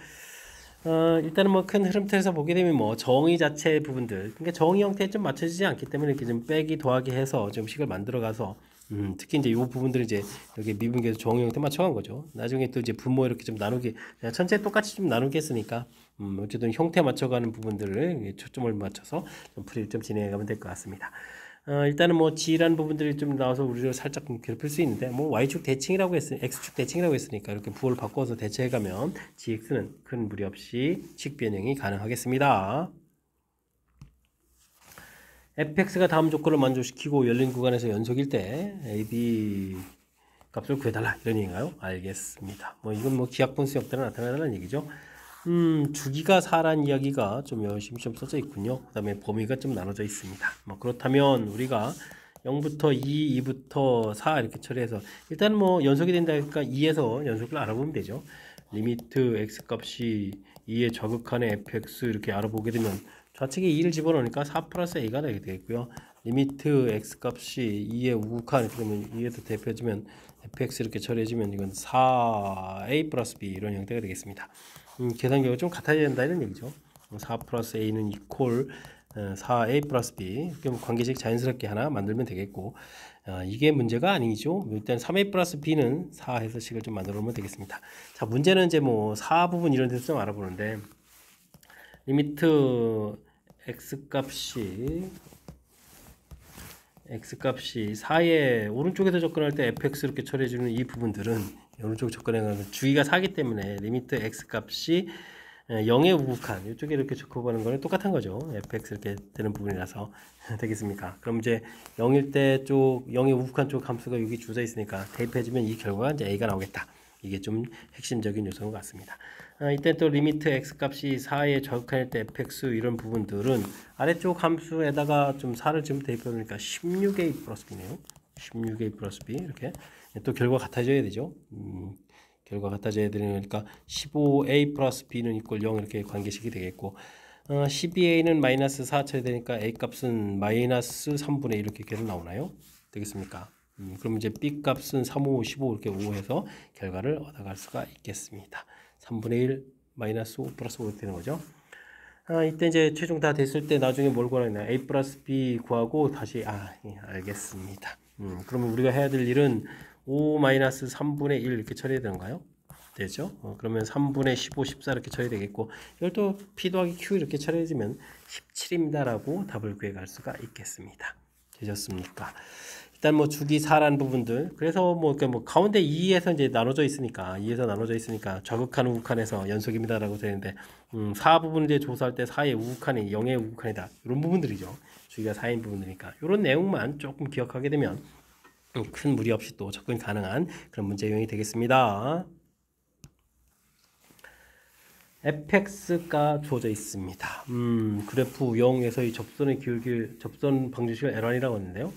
일단은 뭐 큰 흐름틀에서 보게 되면 뭐 정의 자체 부분들, 그러니까 정의 형태에 좀 맞춰지지 않기 때문에 이렇게 좀 빼기 더하기 해서 좀 식을 만들어가서 특히 이제 이 부분들을 이제 여기 미분계에서 정의 형태 맞춰간 거죠. 나중에 또 이제 분모 이렇게 좀 나누기, 전체 똑같이 좀 나누기 했으니까 어쨌든 형태 맞춰가는 부분들을 초점을 맞춰서 좀 풀이를 좀 진행해가면 될 것 같습니다. 일단은 뭐 G라는 부분들이 좀 나와서 우리를 살짝 괴롭힐 수 있는데 뭐 Y축 대칭이라고 X축 대칭이라고 했으니까 이렇게 부호를 바꿔서 대체해가면 GX는 큰 무리 없이 식 변형이 가능하겠습니다. fx가 다음 조건을 만족시키고 열린 구간에서 연속일 때 AB 값을 구해달라 이런 얘기인가요? 알겠습니다. 뭐 이건 뭐 기하분수 형태로 나타나는 얘기죠. 주기가 4란 이야기가 좀 열심히 좀 써져 있군요. 그 다음에 범위가 좀 나눠져 있습니다. 뭐 그렇다면 우리가 0부터 2, 2부터 4 이렇게 처리해서 일단 뭐 연속이 된다니까 2에서 연속을 알아보면 되죠. 리미트 x 값이 2에 저극한의 fx 이렇게 알아보게 되면 좌측에 2를 집어넣으니까 4 플러스 a가 되게 되겠고요. 리미트 x 값이 2에 우극한 그러면 2에서 대표해주면 fx 이렇게 처리해주면 이건 4a 플러스 b 이런 형태가 되겠습니다. 계산기가 좀 같아야 된다 이런 얘기죠. 4 플러스 a는 이퀄 4a 플러스 b 그럼 관계식 자연스럽게 하나 만들면 되겠고 이게 문제가 아니죠. 일단 3a 플러스 b는 4 해서 식을 좀 만들어 놓으면 되겠습니다. 자 문제는 이제 뭐 4 부분 이런 데서 좀 알아보는데 리미트 x 값이 x값이 4에 오른쪽에서 접근할 때 fx 이렇게 처리해주는 이 부분들은 오른쪽 접근하는 주의가 4기 때문에 리미트 x값이 0에 우극한 이쪽에 이렇게 접근하는 거는 똑같은 거죠. fx 이렇게 되는 부분이라서 되겠습니까? 그럼 이제 0일 때 쪽 0에 우극한 쪽 함수가 여기 주어져 있으니까 대입해주면 이 결과가 이제 a가 나오겠다. 이게 좀 핵심적인 요소인 것 같습니다. 이때 또 리미트 x값이 4에 적할 때 fx 이런 부분들은 아래쪽 함수에다가 좀 4를 좀 대입해보니까 16a 플러스 b네요. 16a 플러스 b 이렇게 또 결과 같아져야 되죠. 결과 같아져야 되니까 15a 플러스 b는 이꼴 0 이렇게 관계식이 되겠고 12a는 마이너스 4 쳐야 되니까 a 값은 마이너스 3분의 1 이렇게 계속 나오나요? 되겠습니까? 그럼 이제 b 값은 3, 5, 15 이렇게 5 해서 결과를 얻어갈 수가 있겠습니다. 3분의 1 마이너스 5 플러스 5 이렇게 되는 거죠. 이때 이제 최종 다 됐을 때 나중에 뭘 구하냐 a 플러스 b 구하고 다시 예, 알겠습니다. 그러면 우리가 해야 될 일은 5 마이너스 3분의 1 이렇게 처리해야 되는가요? 되죠? 그러면 3분의 15, 14 이렇게 처리 되겠고 이걸 또 p 더하기 q 이렇게 처리해주면 17입니다 라고 답을 구해갈 수가 있겠습니다. 되셨습니까? 일단 뭐 주기 4라는 부분들 그래서 뭐 가운데 2에서 이제 나눠져 있으니까 2에서 나눠져 있으니까 좌극한 우극한에서 연속입니다 라고 되는데 4 부분 이제 조사할 때 4의 우극한이 0의 우극한이다 이런 부분들이죠. 주기가 4인 부분이니까 이런 내용만 조금 기억하게 되면 큰 무리 없이 또 접근 가능한 그런 문제 유형이 되겠습니다. fx가 주어져 있습니다. 그래프 0에서 이 접선의 기울기, 접선 방정식을 L1이라고 하는데요.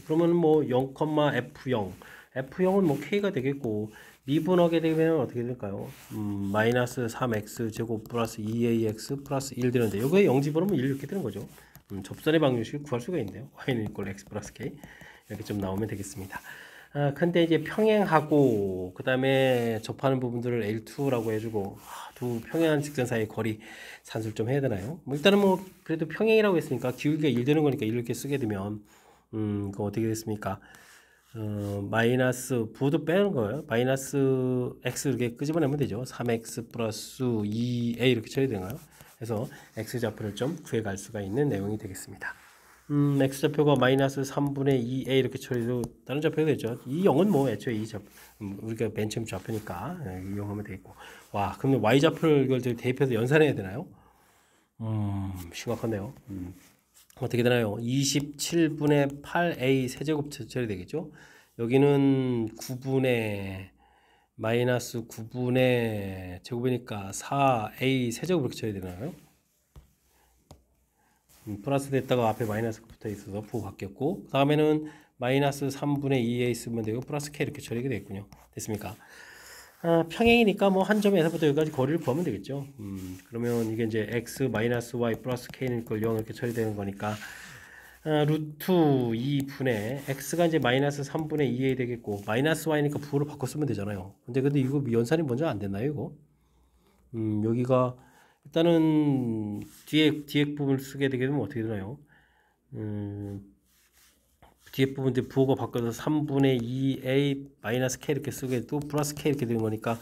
그러면 뭐 0,f0, f0은 뭐 k가 되겠고 미분하게 되면 어떻게 될까요? 마이너스 3x 제곱 플러스 2ax 플러스 1 되는데 여기에 0 집어넣으면 1 이렇게 되는 거죠. 접선의 방정식을 구할 수가 있는데요. y는 이꼴 x 플러스 k 이렇게 좀 나오면 되겠습니다. 근데 이제 평행하고 그 다음에 접하는 부분들을 L2라고 해주고 두 평행한 직선 사이의 거리 산수를 좀 해야 되나요? 뭐 일단은 뭐 그래도 평행이라고 했으니까 기울기가 1 되는 거니까 이렇게 쓰게 되면 그거 어떻게 됐습니까? 마이너스 부호도 빼는 거예요. 마이너스 x 이렇게 끄집어내면 되죠. 3x 플러스 2a 이렇게 처리되나요? 그래서 x 좌표를 좀 구해갈 수가 있는 내용이 되겠습니다. x좌표가 마이너스 3분의 2a 이렇게 처리도 다른 좌표가 되죠. 이 0은 뭐 애초에 우리가 맨 처음 좌표니까 이용하면 되겠고 와 그럼 y좌표를 이걸 대입해서 연산해야 되나요? 심각한데요. 어떻게 되나요? 27분의 8a 세제곱 처리되겠죠. 여기는 9분의 마이너스 9분의 제곱이니까 4a 세제곱 이렇게 처리되나요? 플러스 됐다가 앞에 마이너스가 붙어 있어서 부호 바뀌었고 그 다음에는 마이너스 3분의 2a 쓰면 되고 플러스 k 이렇게 처리가 되겠군요. 됐습니까? 평행이니까 뭐 한 점에서부터 여기까지 거리를 구하면 되겠죠. 그러면 이게 이제 x 마이너스 y 플러스 k는 이걸 0 이렇게 처리되는 거니까 루트 2분의 x가 이제 마이너스 3분의 2a 되겠고 마이너스 y니까 부호를 바꿔 쓰면 되잖아요. 근데 이거 연산이 먼저 안 됐나요 이거? 여기가 일단은 뒤에 부분을 쓰게 되게 되면 어떻게 되나요? 뒤에 부분 이제 부호가 바뀌어서 3분의 2a 마이너스 k 이렇게 쓰게 또 플러스 k 이렇게 되는 거니까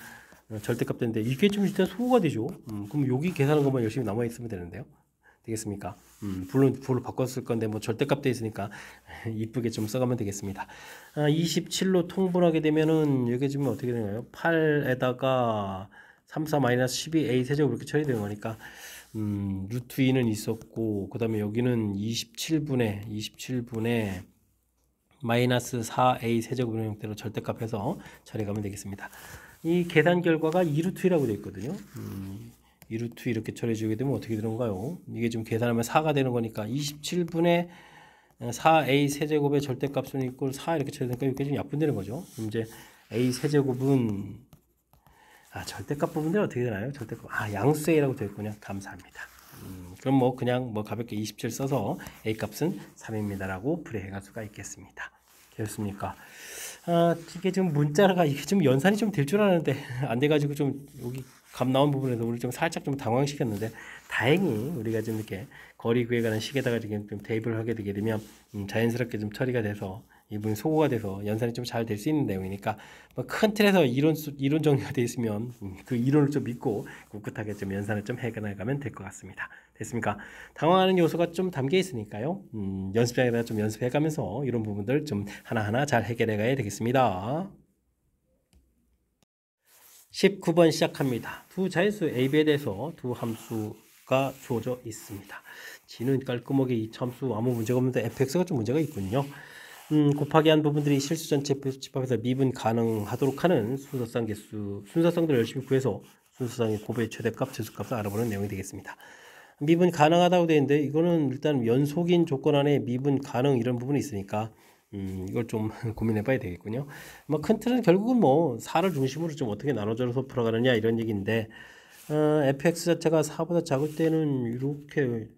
절대값 되는데 이게 좀 일단 소호가 되죠. 그럼 여기 계산한 것만 열심히 남아 있으면 되는데요. 되겠습니까? 물론 부호를 바꿨을 건데 뭐 절대값 돼 있으니까 이쁘게 좀 써가면 되겠습니다. 27로 통분하게 되면은 여기 지금 어떻게 되나요? 8에다가 3, 4 마이너스 12a 세제곱 이렇게 처리되는 거니까 루트 2는 있었고 그 다음에 여기는 27분의 마이너스 4a 세제곱 형태로 절대값해서 처리가면 되겠습니다. 이 계산 결과가 2루트2라고 되어 있거든요. 2루트 이렇게 처리해주게 되면 어떻게 되는가요? 이게 좀 계산하면 4가 되는 거니까 27분의 4a 세제곱의 절대값은 이꼴 4 이렇게 처리되니까 이게 좀 약분되는 거죠. 그럼 이제 a 세제곱은 절대값 부분들이 어떻게 되나요? 절대값 양수a라고 되어 있군요. 감사합니다. 그럼 뭐 그냥 뭐 가볍게 27 써서 a 값은 3입니다라고 풀이해갈 수가 있겠습니다. 되었습니까? 이게 좀 문자가 이게 좀 연산이 좀 될 줄 알았는데 안 돼가지고 좀 여기 값 나온 부분에서 우리 좀 살짝 좀 당황시켰는데 다행히 우리가 좀 이렇게 거리 구에 관한 식에다가 지금 좀 대입을 하게 되게 되면 자연스럽게 좀 처리가 돼서 이 부분이 소거가 돼서 연산이 좀 잘 될 수 있는 내용이니까 뭐 큰 틀에서 이론 정리가 돼 있으면 그 이론을 좀 믿고 꿋꿋하게 좀 연산을 좀 해나가면 될 것 같습니다. 됐습니까? 당황하는 요소가 좀 담겨 있으니까요. 연습장에다 좀 연습해가면서 이런 부분들 좀 하나하나 잘 해결해 가야 되겠습니다. 19번 시작합니다. 두 자연수 A, B에 대해서 두 함수가 주어져 있습니다. G는 깔끔하게 이 함수 아무 문제가 없는데 fx가 좀 문제가 있군요. 곱하기 한 부분들이 실수 전체 집합에서 미분 가능하도록 하는 순서상 개수, 순서상들을 열심히 구해서 순서상의 곱의 최대값, 최소값을 알아보는 내용이 되겠습니다. 미분 가능하다고 되어 있는데 이거는 일단 연속인 조건 안에 미분 가능 이런 부분이 있으니까 이걸 좀 고민해 봐야 되겠군요. 뭐 큰 틀은 결국은 뭐 4를 중심으로 좀 어떻게 나눠져서 풀어가느냐 이런 얘기인데 fx 자체가 4보다 작을 때는 이렇게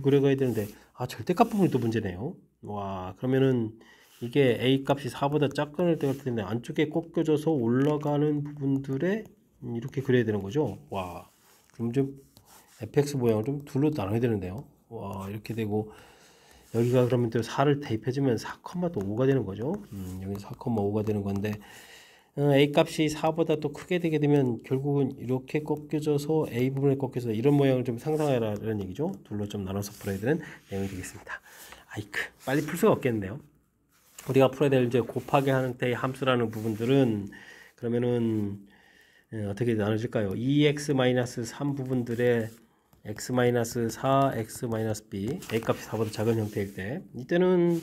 그려가야 되는데 절대값 부분이 또 문제네요. 와, 그러면은 이게 a 값이 4보다 작을 때는 안쪽에 꺾여져서 올라가는 부분들에 이렇게 그려야 되는 거죠. 와, 그럼 좀 fx 모양을 좀 둘로 나눠야 되는데요. 와, 이렇게 되고 여기가 그러면 또 4를 대입해주면 4,5가 되는 거죠. 여기 4,5가 되는 건데 a 값이 4보다 또 크게 되게 되면 결국은 이렇게 꺾여져서 a 부분에 꺾여서 이런 모양을 좀 상상하라는 얘기죠. 둘로 좀 나눠서 풀어야 되는 내용이 되겠습니다. 아이크, 빨리 풀 수가 없겠는데요. 우리가 풀어야 될 이제 곱하기 하는 때의 함수라는 부분들은 그러면은 어떻게 나눠질까요? 2x-3 부분들의 x-4, x-b, a 값이 4보다 작은 형태일 때 이때는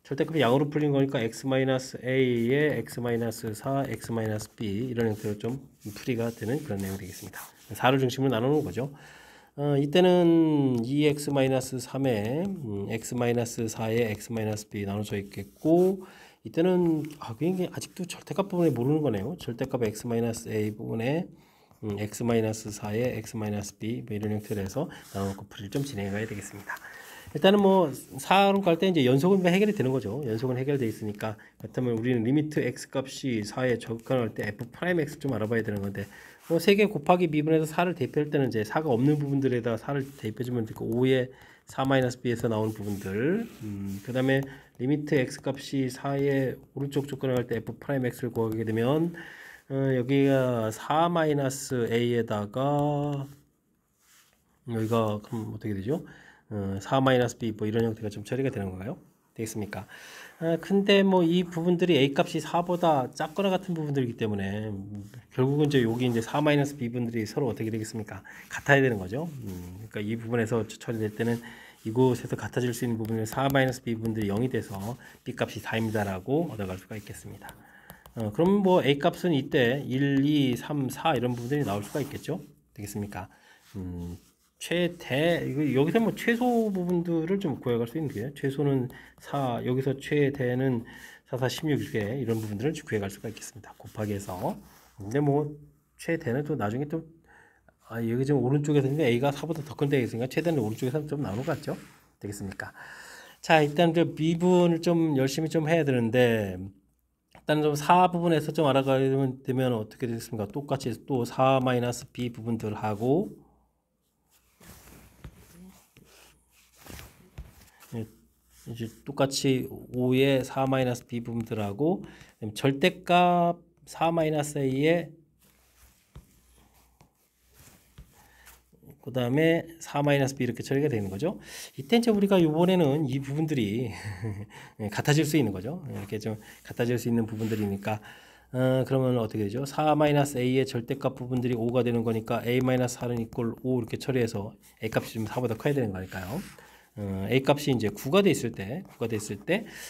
절대값이 양으로 풀린 거니까 x-a에 x-4, x-b 이런 형태로 좀 풀이가 되는 그런 내용이 되겠습니다. 4를 중심으로 나누는 거죠. 이때는 2x-3에 x-4에 x-b 나눠져 있겠고 이때는 그게 아직도 절대값 부분에 모르는 거네요. 절대값 x-a 부분에 x-4에 x-b 뭐 이런 형태로 해서 나눠놓고 풀이를 좀 진행해 가야 되겠습니다. 일단은 뭐 4로 갈 때 이제 연속은 해결이 되는 거죠. 연속은 해결돼 있으니까 그렇다면 우리는 리미트 x 값이 4에 적합할 때 f 프라임 x 좀 알아봐야 되는 건데 뭐 3개 곱하기 미분해서 4를 대입할 때는 이제 4가 없는 부분들에다 4를 대입해주면 되고 5에 4-b에서 나온 부분들 그 다음에 리미트 x 값이 4의 오른쪽 조건을 할 때 f 프라임 x를 구하게 되면 여기가 4-a에다가 여기가 그럼 어떻게 되죠? 4-b 뭐 이런 형태가 좀 처리가 되는 건가요? 되겠습니까? 근데 뭐 이 부분들이 a 값이 4보다 작거나 같은 부분들이기 때문에 결국은 이제 여기 이제 4-b 분들이 서로 어떻게 되겠습니까? 같아야 되는 거죠. 그러니까 이 부분에서 처리될 때는 이곳에서 같아질 수 있는 부분은 4-b 분들이 0이 돼서 b 값이 4입니다라고 얻어갈 수가 있겠습니다. 그럼 뭐 a 값은 이때 1, 2, 3, 4 이런 부분들이 나올 수가 있겠죠? 되겠습니까? 최대 여기서 뭐 최소 부분들을 좀 구해갈 수 있는 게 최소는 4 여기서 최대는 4, 4, 16 이렇게 이런 부분들을 구해갈 수가 있겠습니다. 곱하기 해서 근데 뭐 최대는 또 나중에 또 여기 지금 오른쪽에서 a가 4보다 더 큰 데가 있으니까 최대는 오른쪽에서 좀 나오는 것 같죠? 되겠습니까? 자, 일단 그 미분을 좀 열심히 좀 해야 되는데 일단 좀 4 부분에서 좀 알아가야 되면 어떻게 되겠습니까? 똑같이 또 4-b 부분들하고 이제 똑같이 5의 4-b 부분들하고 절대값 4-a에 그 다음에 4-b 이렇게 처리가 되는 거죠. 이때 이제 우리가 이번에는 이 부분들이 같아질 수 있는 거죠. 이렇게 좀 같아질 수 있는 부분들이니까 그러면 어떻게 되죠? 4-a의 절대값 부분들이 5가 되는 거니까 a-4는 이꼴 5 이렇게 처리해서 a 값이 좀 4보다 커야 되는 거니까요. a 값이 이제 9가 돼 있을 때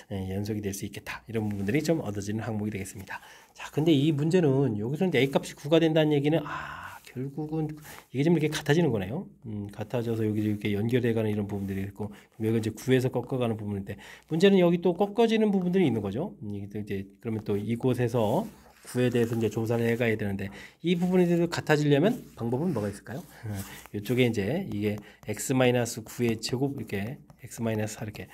연속이 될 수 있겠다. 이런 부분들이 좀 얻어지는 항목이 되겠습니다. 자, 근데 이 문제는 여기서 이제 a 값이 9가 된다는 얘기는 결국은 이게 좀 이렇게 같아지는 거네요. 같아져서 여기 이렇게 연결해가는 이런 부분들이 있고 여기 이제 9에서 꺾어가는 부분인데 문제는 여기 또 꺾어지는 부분들이 있는 거죠. 이제 그러면 또 이곳에서 9에 대해서 이제 조사를 해가야 되는데 이 부분이 같아지려면 방법은 뭐가 있을까요? 이쪽에 이제 이게 x-9의 제곱 이렇게 x-4 이렇게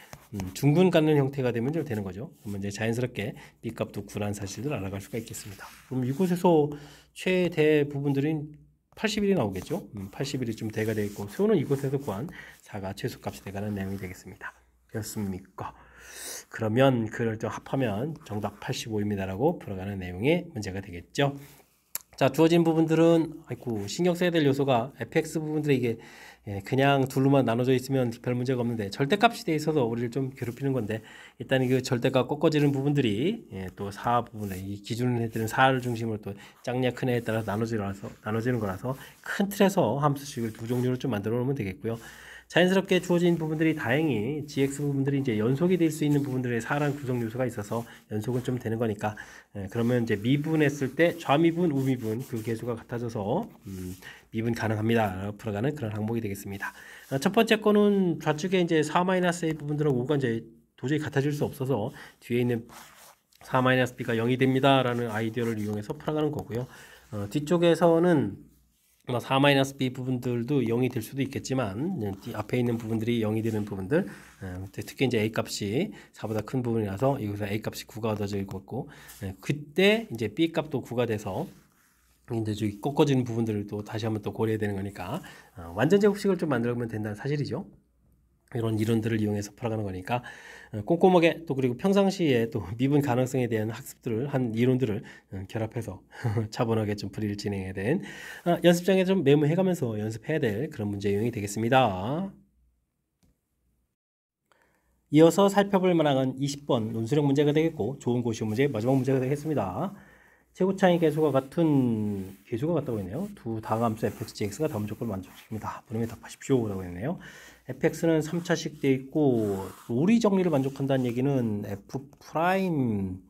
중근 갖는 형태가 되면 좀 되는 거죠. 그러면 이제 자연스럽게 b 값도 9라는 사실을 알아갈 수가 있겠습니다. 그럼 이곳에서 최대 부분들인 80일이 나오겠죠. 80일이 좀 대가 되어 있고 소는 이곳에서 구한 4가 최소값이 돼가는 내용이 되겠습니다. 되었습니까? 그러면 그걸 또 합하면 정답 85입니다라고 풀어가는 내용의 문제가 되겠죠. 자, 주어진 부분들은 아이고 신경 써야 될 요소가 fx 부분들이 이게 그냥 둘로만 나눠져 있으면 별 문제가 없는데 절대값이 돼 있어서 우리를 좀 괴롭히는 건데 일단 그 절대값 꺾어지는 부분들이 또 4 부분에 이 기준을 해드는 4를 중심으로 또 짝냐 큰애에 따라서 나눠지는 거라서 큰 틀에서 함수식을 두 종류로 좀 만들어 놓으면 되겠고요. 자연스럽게 주어진 부분들이 다행히 gx 부분들이 이제 연속이 될 수 있는 부분들의 4라는 구성 요소가 있어서 연속은 좀 되는 거니까 그러면 이제 미분했을 때 좌미분, 우미분 그 개수가 같아져서 미분 가능합니다. 풀어가는 그런 항목이 되겠습니다. 첫 번째 거는 좌측에 이제 4-a 부분들은 5가 이제 도저히 같아질 수 없어서 뒤에 있는 4-b가 0이 됩니다. 라는 아이디어를 이용해서 풀어가는 거고요. 뒤쪽에서는 4-b 부분들도 0이 될 수도 있겠지만 앞에 있는 부분들이 0이 되는 부분들 특히 이제 a 값이 4보다 큰 부분이라서 여기서 a 값이 9가 얻어지고 있고 그때 이제 b 값도 9가 돼서 이제 저기 꺾어지는 부분들을 또 다시 한번 또 고려해야 되는 거니까 완전 제곱식을 좀 만들면 된다는 사실이죠. 이런 이론들을 이용해서 풀어가는 거니까 꼼꼼하게 또 그리고 평상시에 또 미분 가능성에 대한 학습들을 한 이론들을 결합해서 차분하게 좀 풀이를 진행해야 된 연습장에 좀 메모해가면서 연습해야 될 그런 문제 유형이 되겠습니다. 이어서 살펴볼 만한 20번 논술형 문제가 되겠고 좋은 고시원 문제 마지막 문제가 되겠습니다. 최고차의 개수가 같다고 했네요. 두 다함수 fx, gx가 다음 조건을 만족시킵니다. 본인이 답하십시오 라고 했네요. fx는 3차식 돼 있고 로리 정리를 만족한다는 얘기는 f 프라임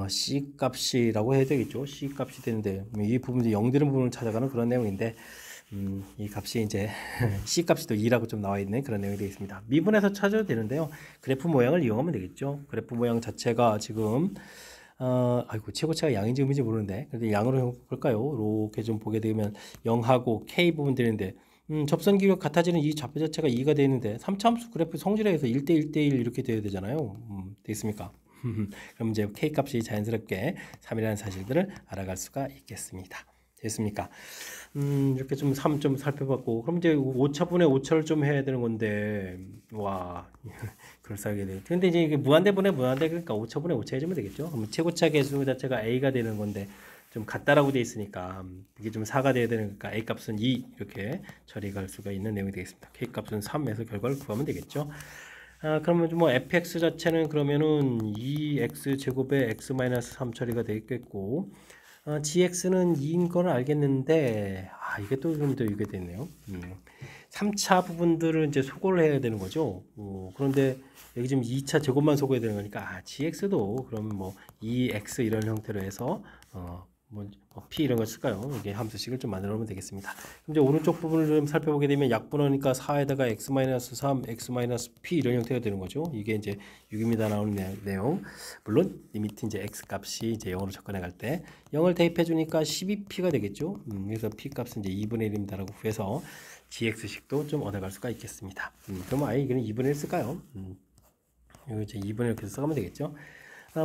c 값이라고 해야 되겠죠. c 값이 되는데 이 부분이 0 되는 부분을 찾아가는 그런 내용인데 이 값이 이제 c 값이 또 2라고 좀 나와 있는 그런 내용이 되겠습니다. 미분해서 찾아도 되는데요. 그래프 모양을 이용하면 되겠죠. 그래프 모양 자체가 지금 아이고 최고차가 양인지 음인지 모르는데 근데 양으로 볼까요? 이렇게 좀 보게 되면 0하고 k 부분 되는데 접선 기울기가 같아지는 이 좌표 자체가 2가 되어 있는데 3차 함수 그래프 성질에서 1대 1대 1 이렇게 돼야 되잖아요. 되겠습니까? 그럼 이제 k 값이 자연스럽게 3이라는 사실들을 알아갈 수가 있겠습니다. 됐습니까? 이렇게 좀 3 좀 살펴봤고 그럼 이제 5차분의 5차를 좀 해야 되는 건데 와 그럴싸하게 돼. 근데 이제 이게 무한대분의 무한대 그러니까 5차분의 5차 해주면 되겠죠. 그럼 최고차 개수 자체가 a가 되는 건데 좀 같다라고 돼 있으니까 이게 좀 4가 돼야 되니까 a 값은 2 이렇게 처리할 수가 있는 내용이 되겠습니다. k 값은 3에서 결과를 구하면 되겠죠. 그러면 뭐 fx 자체는 그러면은 2x 제곱에 x-3 처리가 되겠고 gx는 2인 거는 알겠는데 이게 또 좀 더 이게 됐네요. 3차 부분들을 이제 소거를 해야 되는 거죠. 그런데 여기 지금 2차 제곱만 소거해야 되는 거니까 gx도 그러면 뭐 2x 이런 형태로 해서 p 이런 걸 쓸까요? 이게 함수식을 좀 만들어 놓으면 되겠습니다. 그럼 이제 오른쪽 부분을 좀 살펴보게 되면 약분하니까 4에다가 x-3, x-p 이런 형태가 되는 거죠. 이게 이제 6입니다 나오는 내용. 물론 리미트 이제 x 값이 이제 0으로 접근해 갈 때 0을 대입해 주니까 12p가 되겠죠. 그래서 p 값은 이제 2분의 1입니다라고 구해서 gx식도 좀 얻어갈 수가 있겠습니다. 그럼 아예 이거는 2분의 1 쓸까요? 이거 이제 2분의 1 이렇게 써가면 되겠죠.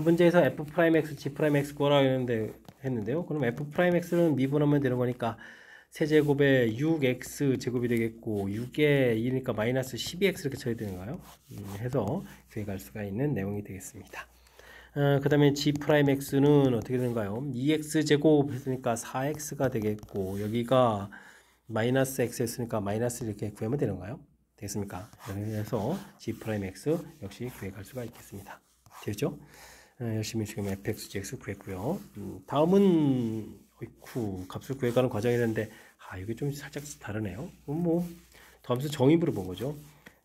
문제에서 f'x, g'x 구하라 했는데요. 그럼 f'x는 미분하면 되는 거니까 세제곱에 6x 제곱이 되겠고 6에 2니까 마이너스 12x 이렇게 쳐야 되는가요? 해서 구해갈 수가 있는 내용이 되겠습니다. 그 다음에 g'x는 어떻게 되는가요? 2x 제곱 했으니까 4x가 되겠고 여기가 마이너스 x 했으니까 마이너스 이렇게 구하면 되는가요? 되겠습니까? 그래서 g'x 역시 구해갈 수가 있겠습니다. 되죠? 열심히 지금 fx, gx 구했고요. 다음은 값을 구해가는 과정이었는데 이게 좀 살짝 다르네요. 뭐 다음서 정의부를 본 거죠.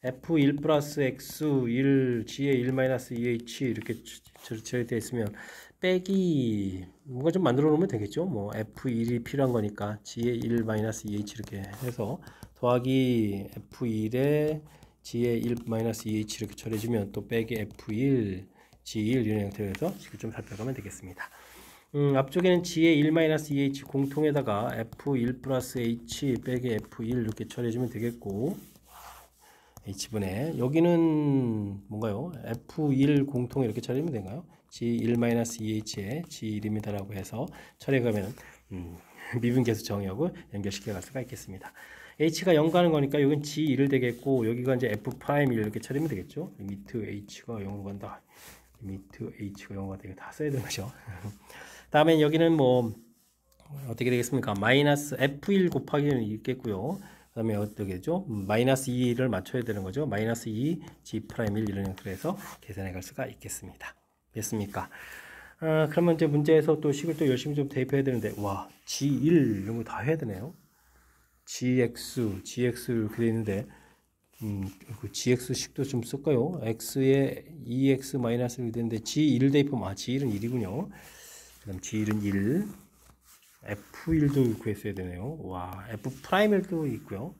f1 플러스 x 1 g에 1 마이너스 2h 이렇게 처리되어 있으면 빼기 뭔가 좀 만들어 놓으면 되겠죠. 뭐 f1이 필요한 거니까 g에 1 마이너스 2h 이렇게 해서 더하기 f1에 g에 1 마이너스 2h 이렇게 처리해주면 또 빼기 f1 G1 이런 형태로 해서 식을 좀 살펴가면 되겠습니다. 앞쪽에는 G의 1-2H 공통에다가 F1 플러스 H 빼기 F1 이렇게 처리해주면 되겠고 H분의 여기는 뭔가요? F1 공통 이렇게 처리하면 되나요? G1-2H에 G1입니다 라고 해서 처리해가면 미분계수 정의하고 연결시켜 갈 수가 있겠습니다. h가 0 가는 거니까 여긴 g1을 되겠고 여기가 이제 f'1 이렇게 처리면 되겠죠. 리미트 h가 0으로 간다. 리미트 h가 0가 되게 다 써야 되는 거죠. 다음에 여기는 뭐 어떻게 되겠습니까? 마이너스 f1 곱하기는 있겠고요. 그 다음에 어떻게 되죠? 마이너스 2를 맞춰야 되는 거죠. 마이너스 2 g'1 이런 형태로 해서 계산해 갈 수가 있겠습니다. 됐습니까? 그러면 이제 문제에서 또 식을 또 열심히 좀 대입해야 되는데, 와, g1 이런 거 다 해야 되네요. gx 이렇게 되어 있는데, gx 식도 좀 쓸까요? x에 2x 마이너스 이렇게 되는데, g1 대입하면, g1은 1이군요. 그 다음 g1은 1. f1도 구했어야 되네요. 와, f'1도 있고요.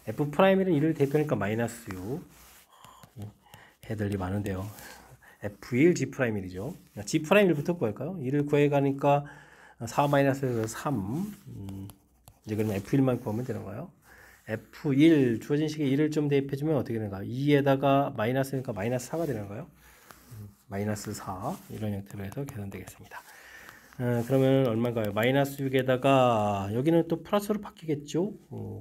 f'1은 1을 대표하니까 마이너스 6. 해야 될 일이 많은데요. f1 g'1이죠. g'1부터 구할까요? 1을 구해가니까 4 마이너스 3. 이제 그러면 f1만 구하면 되는 거예요. f1 주어진 식에 1을 좀 대입해주면 어떻게 되는가? 2에다가 마이너스니까 마이너스 4가 되는 거예요. 마이너스 4 이런 형태로 해서 계산되겠습니다. 그러면 얼마인가요? 마이너스 6에다가 여기는 또 플러스로 바뀌겠죠?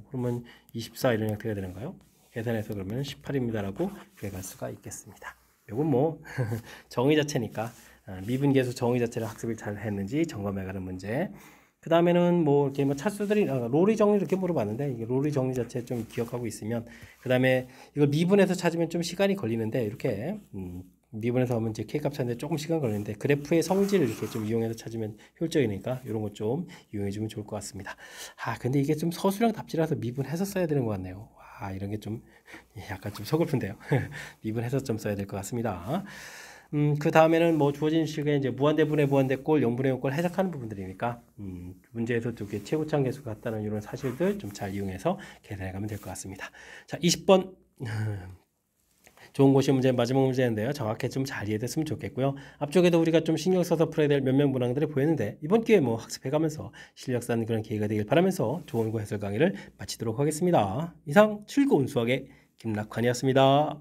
그러면 24 이런 형태가 되는가요? 계산해서 그러면 18입니다라고 구해갈 수가 있겠습니다. 이건 뭐 정의 자체니까 미분계수 정의 자체를 학습을 잘 했는지 점검해가는 문제. 그 다음에는 뭐 이렇게 뭐 차수들이 로리 정리 이렇게 물어봤는데 이게 로리 정리 자체 좀 기억하고 있으면 그 다음에 이걸 미분해서 찾으면 좀 시간이 걸리는데 이렇게 미분해서 하면 이제 K값 찾는데 조금 시간 걸리는데 그래프의 성질을 이렇게 좀 이용해서 찾으면 효율적이니까 이런 거 좀 이용해 주면 좋을 것 같습니다. 근데 이게 좀 서술형 답지라서 미분해서 써야 되는 것 같네요. 이런 게 좀 약간 좀 서글픈데요. 미분해서 좀 써야 될 것 같습니다. 그 다음에는 뭐 주어진 식의 이제 무한대분의 무한대꼴, 0분의 0꼴 해석하는 부분들이니까 문제에서 이렇게 최고차항 계수가 같다는 이런 사실들 좀 잘 이용해서 계산해 가면 될 것 같습니다. 자, 20번 좋은 고시 문제 마지막 문제인데요. 정확히 좀 잘 이해됐으면 좋겠고요. 앞쪽에도 우리가 좀 신경 써서 풀어야 될 몇 명 문항들이 보였는데 이번 기회에 뭐 학습해가면서 실력 쌓는 그런 기회가 되길 바라면서 좋은 고 해설 강의를 마치도록 하겠습니다. 이상 즐거운 수학의 김락환이었습니다.